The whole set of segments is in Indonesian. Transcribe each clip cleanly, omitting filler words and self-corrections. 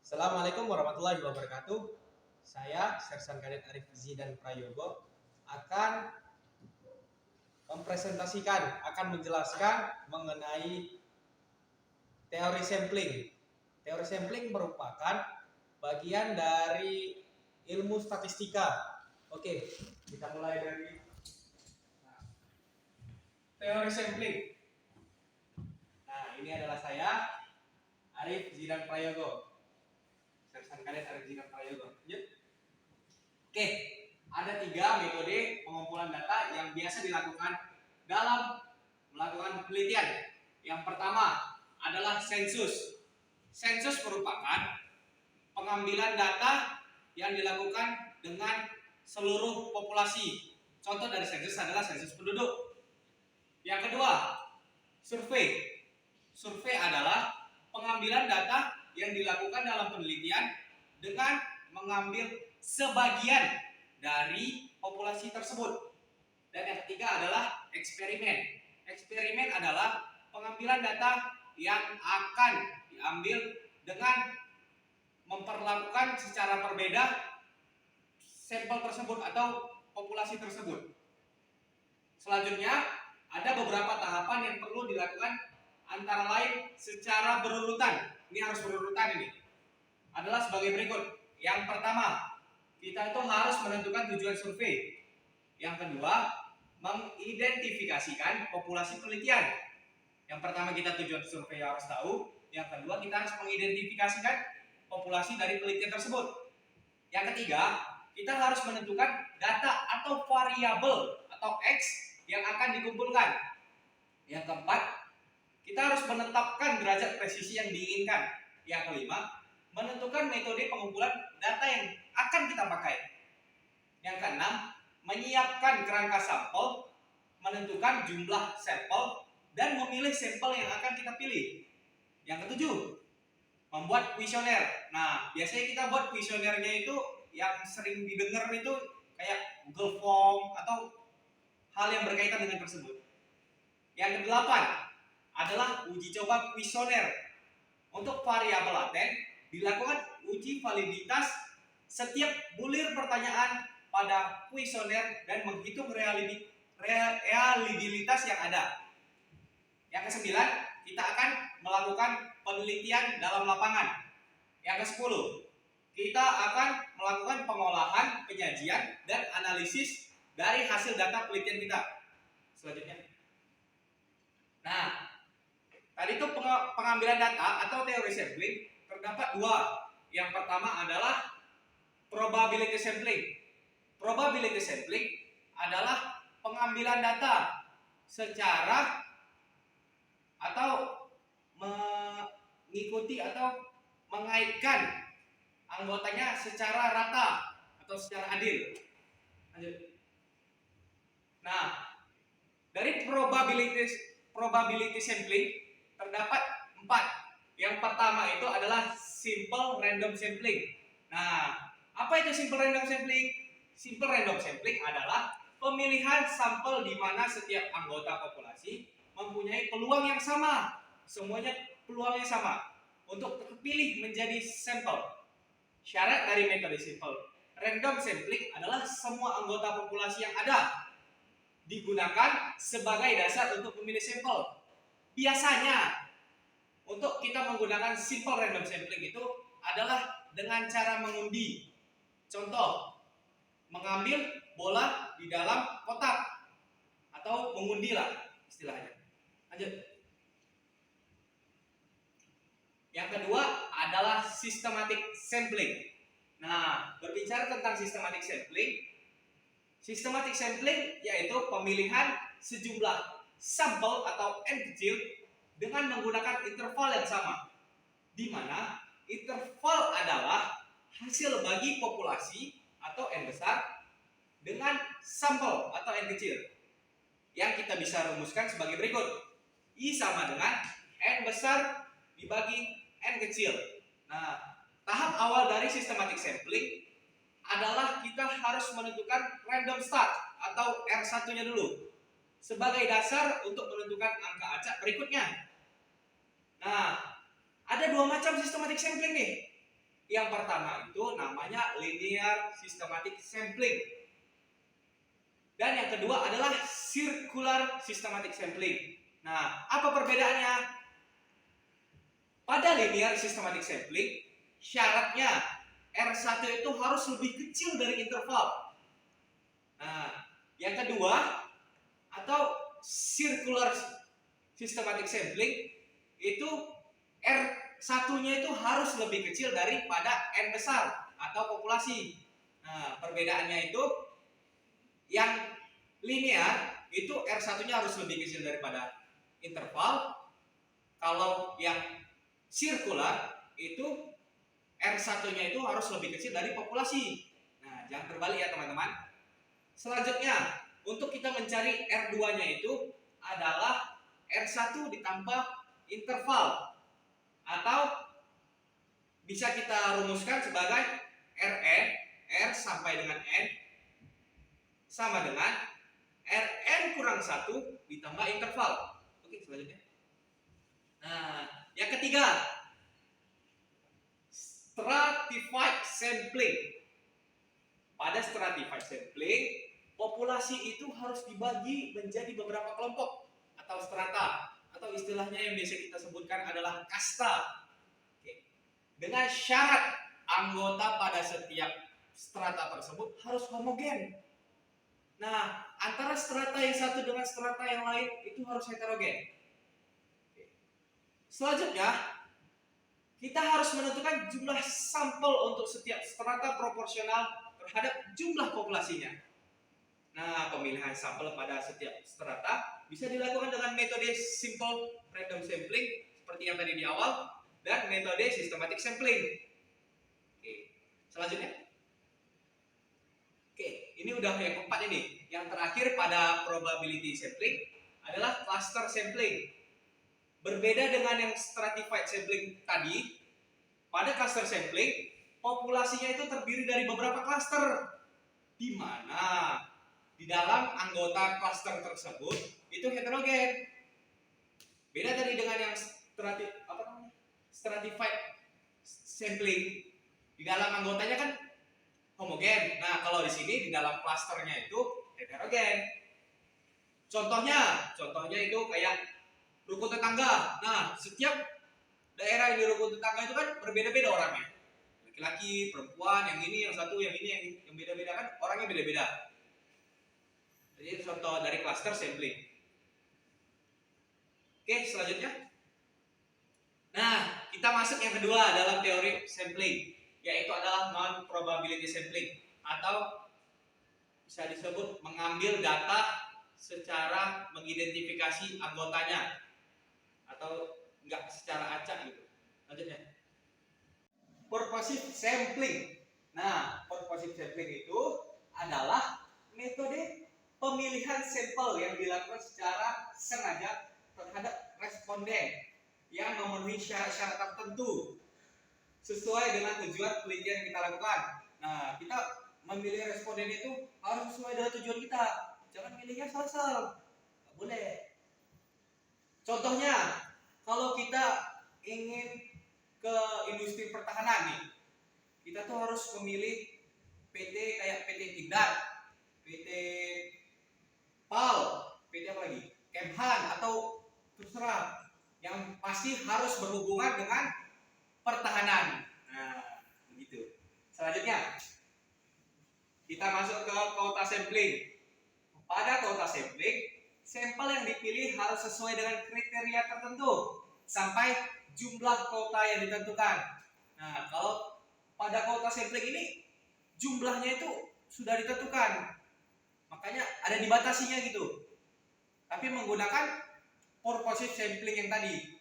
Assalamualaikum warahmatullahi wabarakatuh. Saya Sersan Kadet Arif Zidan Prayogo akan akan menjelaskan mengenai teori sampling. Teori sampling merupakan bagian dari ilmu statistika. Oke, kita mulai dari teori sampling. Nah, ini adalah saya, Arif Zidan Prayogo. Sersan Kadet Arif Zidan Prayogo. Lanjut. Oke, ada 3 metode pengumpulan data yang biasa dilakukan dalam melakukan penelitian. Yang pertama adalah sensus. Sensus merupakan pengambilan data yang dilakukan dengan seluruh populasi. Contoh dari sensus adalah sensus penduduk. Yang kedua, survei. Survei adalah pengambilan data yang dilakukan dalam penelitian dengan mengambil sebagian dari populasi tersebut. Dan yang ketiga adalah eksperimen. Eksperimen adalah pengambilan data yang akan diambil dengan memperlakukan secara berbeda sampel tersebut atau populasi tersebut. Selanjutnya, ada beberapa tahapan yang perlu dilakukan, antara lain secara berurutan. Ini harus berurutan ini. Adalah sebagai berikut. Yang pertama, kita itu harus menentukan tujuan survei. Yang kedua, mengidentifikasikan populasi penelitian. Yang pertama kita tujuan survei harus tahu. Yang kedua, kita harus mengidentifikasikan populasi dari penelitian tersebut. Yang ketiga, kita harus menentukan data atau variabel atau X yang akan dikumpulkan. Yang keempat, kita harus menetapkan derajat presisi yang diinginkan. Yang kelima, menentukan metode pengumpulan data yang akan kita pakai. Yang keenam, menyiapkan kerangka sampel, menentukan jumlah sampel, dan memilih sampel yang akan kita pilih. Yang ketujuh, membuat kuesioner. Nah, biasanya kita buat kuesionernya itu yang sering didengar itu kayak Google Form atau hal yang berkaitan dengan tersebut. Yang kedelapan adalah uji coba kuesioner. Untuk variabel laten, dilakukan uji validitas setiap bulir pertanyaan pada kuesioner dan menghitung reliabilitas yang ada. Yang kesembilan, kita akan melakukan penelitian dalam lapangan. Yang kesepuluh, kita akan melakukan pengolahan, penyajian, dan analisis dari hasil data penelitian kita. Selanjutnya. Nah, tadi itu pengambilan data atau teori sampling terdapat 2. Yang pertama adalah probability sampling. Probability sampling adalah pengambilan data secara atau mengikuti atau mengaitkan anggotanya secara rata atau secara adil. Lanjut. Nah, dari probability sampling terdapat 4. Yang pertama itu adalah simple random sampling. Nah, apa itu simple random sampling? Simple random sampling adalah pemilihan sampel di mana setiap anggota populasi mempunyai peluang yang sama. Semuanya peluangnya sama untuk terpilih menjadi sampel. Syarat dari metode simple random sampling adalah semua anggota populasi yang ada digunakan sebagai dasar untuk memilih sampel. Biasanya untuk kita menggunakan simple random sampling itu adalah dengan cara mengundi. Contoh, mengambil bola di dalam kotak atau mengundi lah istilahnya. Lanjut. Yang kedua adalah systematic sampling. Nah, berbicara tentang systematic sampling yaitu pemilihan sejumlah sampel atau N kecil dengan menggunakan interval yang sama, di mana interval adalah hasil bagi populasi atau N besar dengan sampel atau N kecil, yang kita bisa rumuskan sebagai berikut. I sama dengan N besar dibagi N kecil. Nah, tahap awal dari systematic sampling adalah kita harus menentukan random start atau R1-nya dulu sebagai dasar untuk menentukan angka acak berikutnya. Nah, ada 2 macam systematic sampling nih. Yang pertama itu namanya linear systematic sampling. Dan yang kedua adalah circular systematic sampling. Nah, apa perbedaannya? Pada linear systematic sampling, syaratnya R1 itu harus lebih kecil dari interval. Nah, yang kedua atau circular systematic sampling itu R1-nya itu harus lebih kecil daripada N besar atau populasi. Nah, perbedaannya itu yang linear itu R1-nya harus lebih kecil daripada interval. Kalau yang circular itu R1-nya itu harus lebih kecil dari populasi. Nah, jangan terbalik ya teman-teman. Selanjutnya, untuk kita mencari R2-nya itu adalah R1 ditambah interval. Atau bisa kita rumuskan sebagai Rn, R sampai dengan N sama dengan Rn kurang 1 ditambah interval. Oke, selanjutnya. Nah, yang ketiga, stratified sampling. Pada stratified sampling, populasi itu harus dibagi menjadi beberapa kelompok atau strata, atau istilahnya yang biasa kita sebutkan adalah kasta. Oke. Dengan syarat anggota pada setiap strata tersebut harus homogen. Nah, antara strata yang satu dengan strata yang lain itu harus heterogen. Oke. Selanjutnya, kita harus menentukan jumlah sampel untuk setiap strata proporsional terhadap jumlah populasinya. Nah, pemilihan sampel pada setiap strata bisa dilakukan dengan metode simple random sampling seperti yang tadi di awal dan metode systematic sampling. Oke, selanjutnya. Oke, ini udah yang keempat ini. Yang terakhir pada probability sampling adalah cluster sampling. Berbeda dengan yang stratified sampling tadi, pada cluster sampling populasinya itu terdiri dari beberapa cluster, di mana di dalam anggota cluster tersebut itu heterogen. Beda tadi dengan yang stratified sampling, di dalam anggotanya kan homogen. Nah, kalau di sini di dalam clusternya itu heterogen. Contohnya itu kayak rukun tetangga. Nah, setiap daerah yang di rukun tetangga itu kan berbeda-beda orangnya. Laki-laki, perempuan, yang ini, yang satu, yang ini, yang beda-beda kan orangnya beda-beda. Jadi itu contoh dari cluster sampling. Oke, selanjutnya. Nah, kita masuk yang kedua dalam teori sampling, yaitu adalah non-probability sampling, atau bisa disebut mengambil data secara mengidentifikasi anggotanya, atau enggak secara acak gitu. Lanjutnya. Purposive sampling. Nah, purposive sampling itu adalah metode pemilihan sampel yang dilakukan secara sengaja terhadap responden yang memenuhi syarat-syarat tertentu sesuai dengan tujuan penelitian yang kita lakukan. Nah, kita memilih responden itu harus sesuai dengan tujuan kita. Jangan milihnya asal-asal. Nggak boleh. Contohnya, kalau kita ingin ke industri pertahanan nih, kita tuh harus memilih PT kayak PT Pindad, PT PAL, PT apa lagi? Kemhan atau terserah, yang pasti harus berhubungan dengan pertahanan. Nah, begitu. Selanjutnya, kita masuk ke quota sampling. Pada quota sampling, sampel yang dipilih harus sesuai dengan kriteria tertentu sampai jumlah kuota yang ditentukan. Nah, kalau pada quota sampling ini jumlahnya itu sudah ditentukan, makanya ada dibatasinya gitu. Tapi menggunakan purposive sampling yang tadi,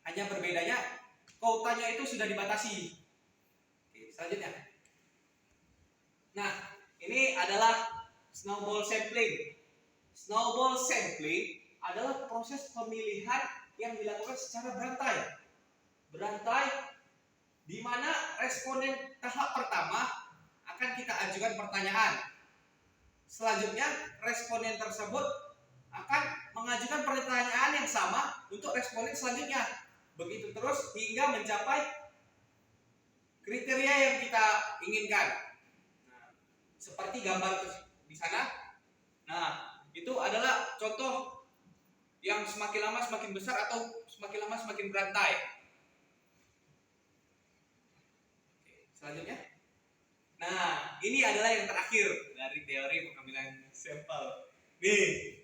hanya berbedanya kuotanya itu sudah dibatasi. Oke, selanjutnya. Nah, ini adalah snowball sampling. Snowball sampling adalah proses pemilihan yang dilakukan secara berantai, di mana responden tahap pertama akan kita ajukan pertanyaan. Selanjutnya, responden tersebut akan mengajukan pertanyaan yang sama untuk responden selanjutnya. Begitu terus hingga mencapai kriteria yang kita inginkan. Nah, seperti gambar di sana. Nah, itu adalah contoh yang semakin lama semakin besar atau semakin lama semakin berantai. Selanjutnya. Nah, ini adalah yang terakhir dari teori pengambilan sampel. Nih,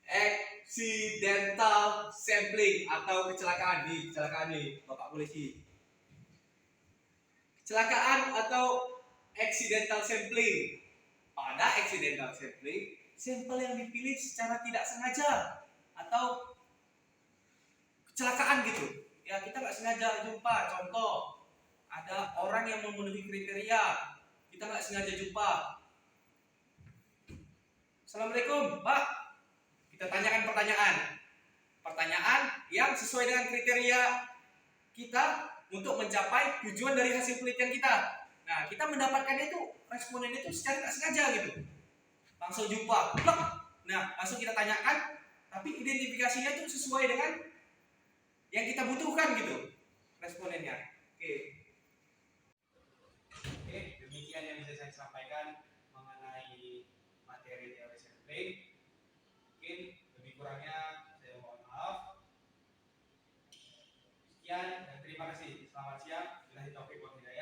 accidental sampling atau kecelakaan nih, Bapak Polisi. Kecelakaan atau accidental sampling. Pada accidental sampling, sampel yang dipilih secara tidak sengaja atau kecelakaan gitu. Ya, kita nggak sengaja jumpa. Contoh, ada orang yang memenuhi kriteria, kita nggak sengaja jumpa. Assalamualaikum, Pak. Kita tanyakan pertanyaan yang sesuai dengan kriteria kita untuk mencapai tujuan dari hasil penelitian kita. Nah, kita mendapatkannya itu responden itu secara nggak sengaja gitu, langsung jumpa. Nah, langsung kita tanyakan, tapi identifikasinya itu sesuai dengan yang kita butuhkan gitu respondennya. Oke, demikian yang bisa saya sampaikan mengenai materi teori sampling. Mungkin lebih kurangnya saya mohon maaf. Sekian dan terima kasih. Selamat siang. Bila taufiq wa hidayah.